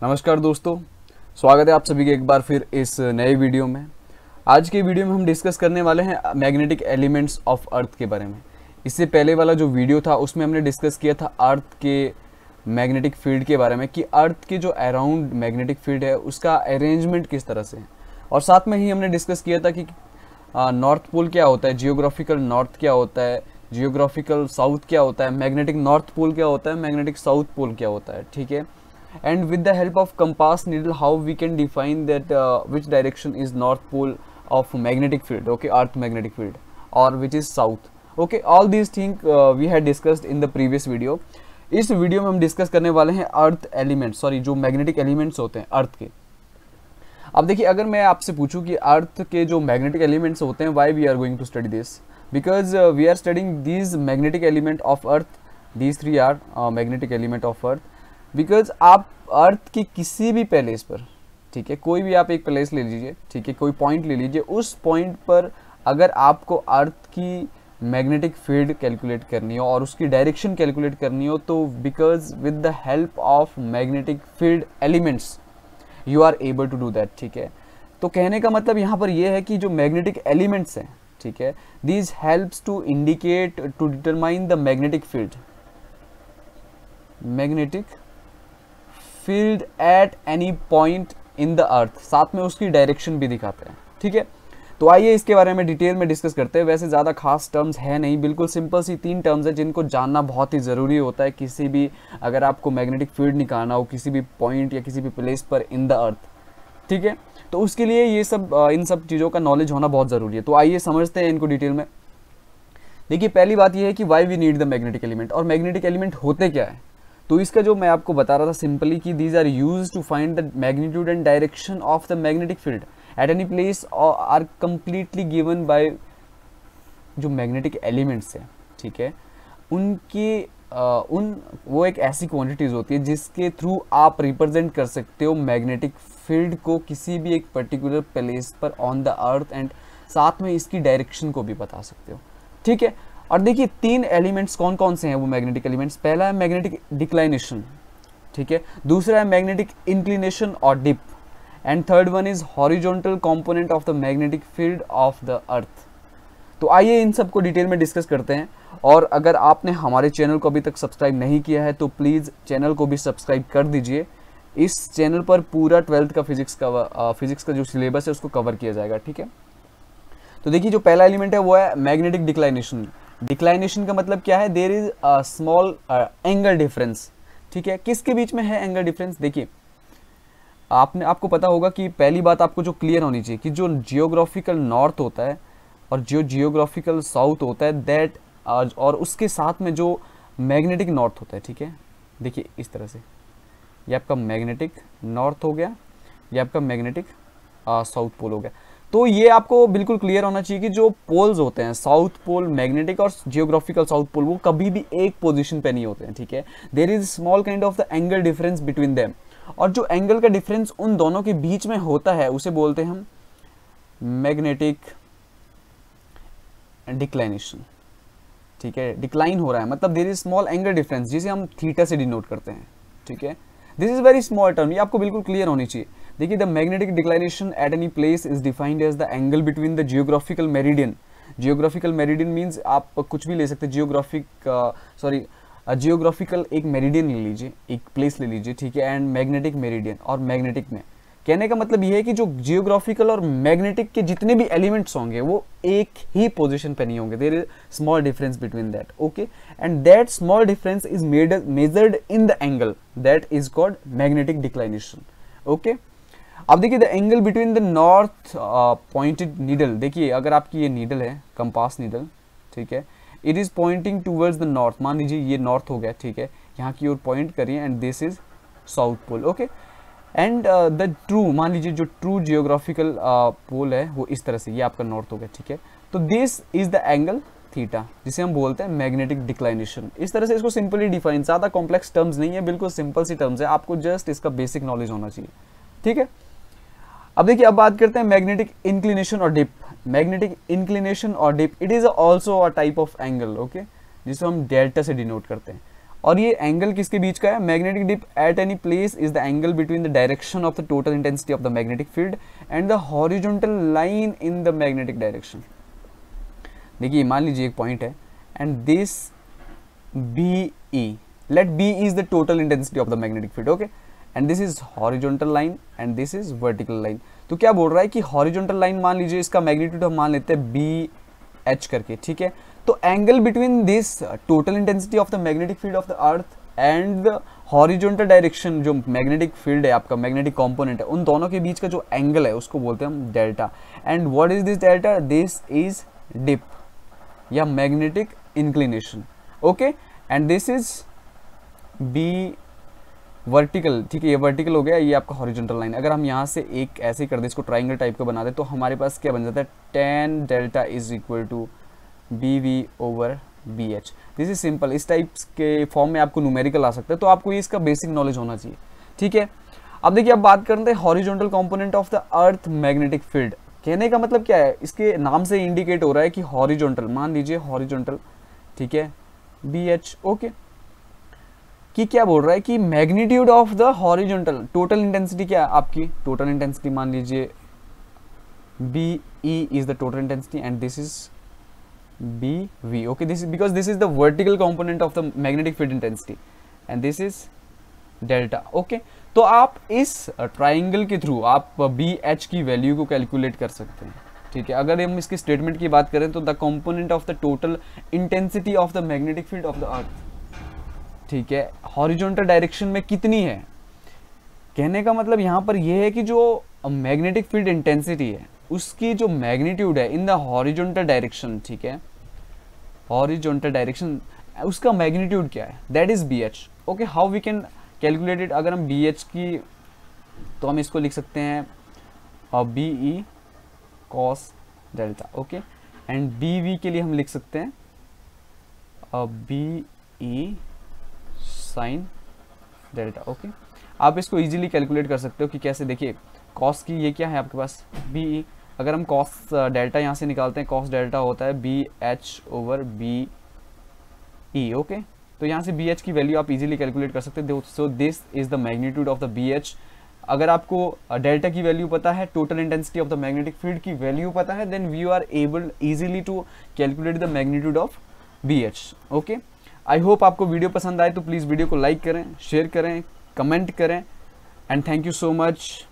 नमस्कार दोस्तों, स्वागत है आप सभी के एक बार फिर इस नए वीडियो में। आज के वीडियो में हम डिस्कस करने वाले हैं मैग्नेटिक एलिमेंट्स ऑफ अर्थ के बारे में। इससे पहले वाला जो वीडियो था उसमें हमने डिस्कस किया था अर्थ के मैग्नेटिक फील्ड के बारे में कि अर्थ के जो अराउंड मैग्नेटिक फील्ड है उसका अरेंजमेंट किस तरह से है, और साथ में ही हमने डिस्कस किया था कि नॉर्थ पोल क्या होता है, जियोग्राफिकल नॉर्थ क्या होता है, जियोग्राफिकल साउथ क्या होता है, मैग्नेटिक नॉर्थ पोल क्या होता है, मैग्नेटिक साउथ पोल क्या होता है। ठीक है, and with the help of compass needle how we can define that which direction is north pole of magnetic field, okay, earth magnetic field, or which is south, okay, all these things we had discussed in the previous video. इस video में हम discuss करने वाले हैं earth element, sorry जो मैग्नेटिक elements होते हैं अर्थ के। अब देखिए, अगर मैं आपसे पूछूं कि अर्थ के जो मैग्नेटिक एलिमेंट्स होते हैं, why we are going to study this, because we are studying these magnetic element of earth, these three are magnetic element of earth. Because आप अर्थ की किसी भी प्लेस पर, ठीक है, कोई भी आप एक प्लेस ले लीजिए, ठीक है, कोई पॉइंट ले लीजिए, उस पॉइंट पर अगर आपको अर्थ की मैग्नेटिक फील्ड कैलकुलेट करनी हो और उसकी डायरेक्शन कैलकुलेट करनी हो, तो because with the help of magnetic field elements you are able to do that. ठीक है, तो कहने का मतलब यहाँ पर यह है कि जो मैग्नेटिक एलिमेंट्स हैं, ठीक है, these helps to indicate to determine the magnetic field, magnetic field at any point in the earth, साथ में उसकी डायरेक्शन भी दिखाते हैं। ठीक है, तो आइए इसके बारे में डिटेल में डिस्कस करते हैं। वैसे ज़्यादा खास टर्म्स है नहीं, बिल्कुल सिंपल सी 3 टर्म्स है जिनको जानना बहुत ही ज़रूरी होता है किसी भी, अगर आपको मैग्नेटिक फील्ड निकालना हो किसी भी पॉइंट या किसी भी प्लेस पर इन द अर्थ। ठीक है, तो उसके लिए ये सब इन सब चीज़ों का नॉलेज होना बहुत ज़रूरी है। तो आइए समझते हैं इनको डिटेल में। देखिए, पहली बात यह है कि why we need the magnetic element, और मैग्नेटिक एलिमेंट होते क्या है। तो इसका जो मैं आपको बता रहा था सिंपली कि these are used to find the magnitude and direction of the magnetic field at any place are completely given by जो मैग्नेटिक एलिमेंट्स हैं। ठीक है, उनकी वो एक ऐसी क्वांटिटीज होती है जिसके थ्रू आप रिप्रेजेंट कर सकते हो मैग्नेटिक फील्ड को किसी भी एक पर्टिकुलर प्लेस पर ऑन द अर्थ, एंड साथ में इसकी डायरेक्शन को भी बता सकते हो। ठीक है, और देखिए 3 एलिमेंट्स कौन कौन से हैं वो मैग्नेटिक एलिमेंट्स। पहला है मैग्नेटिक डिक्लाइनेशन, ठीक है, दूसरा है मैग्नेटिक इंक्लिनेशन और dip, and third one is horizontal component of the magnetic field of the earth. तो आइए इन सब को डिटेल में डिस्कस करते हैं। और अगर आपने हमारे चैनल को अभी तक सब्सक्राइब नहीं किया है तो प्लीज़ चैनल को भी सब्सक्राइब कर दीजिए। इस चैनल पर पूरा 12th का फिजिक्स का जो सिलेबस है उसको कवर किया जाएगा। ठीक है, तो देखिए जो पहला एलिमेंट है वो है मैग्नेटिक डिक्लाइनेशन। डिक्लाइनेशन का मतलब क्या है, there is a small angle difference. ठीक है, किसके बीच में है एंगल डिफरेंस। देखिए, आपको पता होगा कि पहली बात आपको जो क्लियर होनी चाहिए कि जो जियोग्राफिकल नॉर्थ होता है और जो जियोग्राफिकल साउथ होता है दैट, और उसके साथ में जो मैग्नेटिक नॉर्थ होता है। ठीक है, देखिए इस तरह से ये आपका मैग्नेटिक नॉर्थ हो गया, ये आपका मैग्नेटिक साउथ पोल हो गया। तो ये आपको बिल्कुल क्लियर होना चाहिए कि जो पोल्स होते हैं, साउथ पोल मैग्नेटिक और जियोग्राफिकल साउथ पोल, वो कभी भी एक पोजीशन पे नहीं होते हैं। ठीक है, there is small kind of the angle difference between them, और जो एंगल का डिफरेंस उन दोनों के बीच में होता है उसे बोलते हैं हम मैग्नेटिक डिक्लाइनेशन। ठीक है, डिक्लाइन हो रहा है मतलब there is small angle difference, जिसे हम थीटा से डिनोट करते हैं। ठीक है, this is very small term, ये आपको बिल्कुल क्लियर होनी चाहिए। देखिए, the magnetic declination at any place is defined as the angle between the geographical meridian. Geographical meridian means आप कुछ भी ले सकते हैं, जियोग्राफिकल एक मेरिडियन ले लीजिए, एक प्लेस ले लीजिए। ठीक है, एंड मैग्नेटिक मेरिडियन, और मैग्नेटिक में कहने का मतलब ये है कि जो जियोग्राफिकल और मैग्नेटिक के जितने भी एलिमेंट्स होंगे वो एक ही पोजीशन पे नहीं होंगे, there is small difference between that. Okay, and that small difference is measured in the angle that is called magnetic declination. Okay, अब देखिए the angle between the north pointed needle. देखिए, अगर आपकी ये नीडल है, कंपास नीडल, ठीक है, it is pointing towards the north. मान लीजिए ये नॉर्थ हो गया, ठीक है, यहाँ की ओर पॉइंट करिए, and this is south pole. Okay, and the true, मान लीजिए जो ट्रू जियोग्राफिकल पोल है वो इस तरह से, ये आपका नॉर्थ हो गया। ठीक है, तो this is the angle theta, जिसे हम बोलते हैं मैग्नेटिक डिक्लाइनेशन। इस तरह से इसको सिंपली डिफाइन, ज़्यादा कॉम्प्लेक्स टर्म्स नहीं है, बिल्कुल सिंपल सी टर्म्स है, आपको जस्ट इसका बेसिक नॉलेज होना चाहिए। ठीक है, अब देखिए, अब बात करते हैं मैग्नेटिक इंक्लिनेशन और डिप। मैग्नेटिक इंक्लिनेशन और dip, it is also a type of angle, okay, जिसे हम डेल्टा से डिनोट करते हैं। और ये एंगल किसके बीच का है, magnetic dip at any place is the angle between the direction of the total intensity of the magnetic field and the horizontal line in the magnetic direction. देखिए मान लीजिए एक पॉइंट है and this B E, let B is the total intensity of the magnetic field, okay, and this is horizontal line and this is vertical line. तो क्या बोल रहा है कि हॉरिजॉन्टल लाइन मान लीजिए इसका मैग्नीट्यूड हम मान लेते हैं बी एच करके, ठीक है। तो angle between this total intensity of the magnetic field of the earth and the horizontal direction, जो मैग्नेटिक फील्ड है आपका, मैग्नेटिक कंपोनेंट है, उन दोनों के बीच का जो एंगल है उसको बोलते हैं हम delta. And what is this delta, this is dip या magnetic inclination, okay, and this is B vertical, ठीक है, ये वर्टिकल हो गया, ये आपका हॉरिजॉन्टल लाइन। अगर हम यहाँ से एक ऐसे कर दे, इसको ट्राइंगल टाइप का बना दे, तो हमारे पास क्या बन जाता है, tan delta is equal to B V over B H. This is simple, इस टाइप के फॉर्म में आपको न्यूमेरिकल आ सकता है, तो आपको ये इसका बेसिक नॉलेज होना चाहिए, ठीक है। अब देखिए, अब बात करते हैं horizontal component of the earth magnetic field. कहने का मतलब क्या है, इसके नाम से इंडिकेट हो रहा है कि हॉरिजॉन्टल, मान लीजिए हॉरिजॉन्टल, ठीक है, बी एच, ओके, कि क्या बोल रहा है कि magnitude of the horizontal total intensity क्या है आपकी, टोटल इंटेंसिटी मान लीजिए B E is the total intensity and this is B V, okay, this is because this is the vertical component of the magnetic field intensity and this is delta, okay. तो आप इस triangle के through आप B H की value को calculate कर सकते हैं, ठीक है। अगर हम इसके स्टेटमेंट की बात करें तो the component of the total intensity of the magnetic field of the अर्थ, ठीक है, हॉरिजॉन्टल डायरेक्शन में कितनी है। कहने का मतलब यहाँ पर यह है कि जो मैग्नेटिक फील्ड इंटेंसिटी है उसकी जो मैग्नीट्यूड है इन द हॉरिजॉन्टल डायरेक्शन, ठीक है, हॉरिजॉन्टल डायरेक्शन, उसका मैग्नीट्यूड क्या है, that is B H, okay. How we can calculate it, अगर हम बी एच की, तो हम इसको लिख सकते हैं B E cos delta, okay, and B V के लिए हम लिख सकते हैं B E sine delta, okay. आप इसको इजीली कैलकुलेट कर सकते हो कि कैसे, देखिए कॉस की ये क्या है आपके पास बी ई, अगर हम कॉस डेल्टा यहाँ से निकालते हैं, कॉस डेल्टा होता है B H over B E, okay. तो यहाँ से बी एच की वैल्यू आप इजीली कैलकुलेट कर सकते हैं। So this is the magnitude of the B H. अगर आपको डेल्टा की वैल्यू पता है, total intensity of the magnetic field की वैल्यू पता है, then we are able easily to calculate the magnitude of B H, okay. I hope आपको video पसंद आए, तो प्लीज़ वीडियो को लाइक करें, शेयर करें, कमेंट करें, and thank you so much.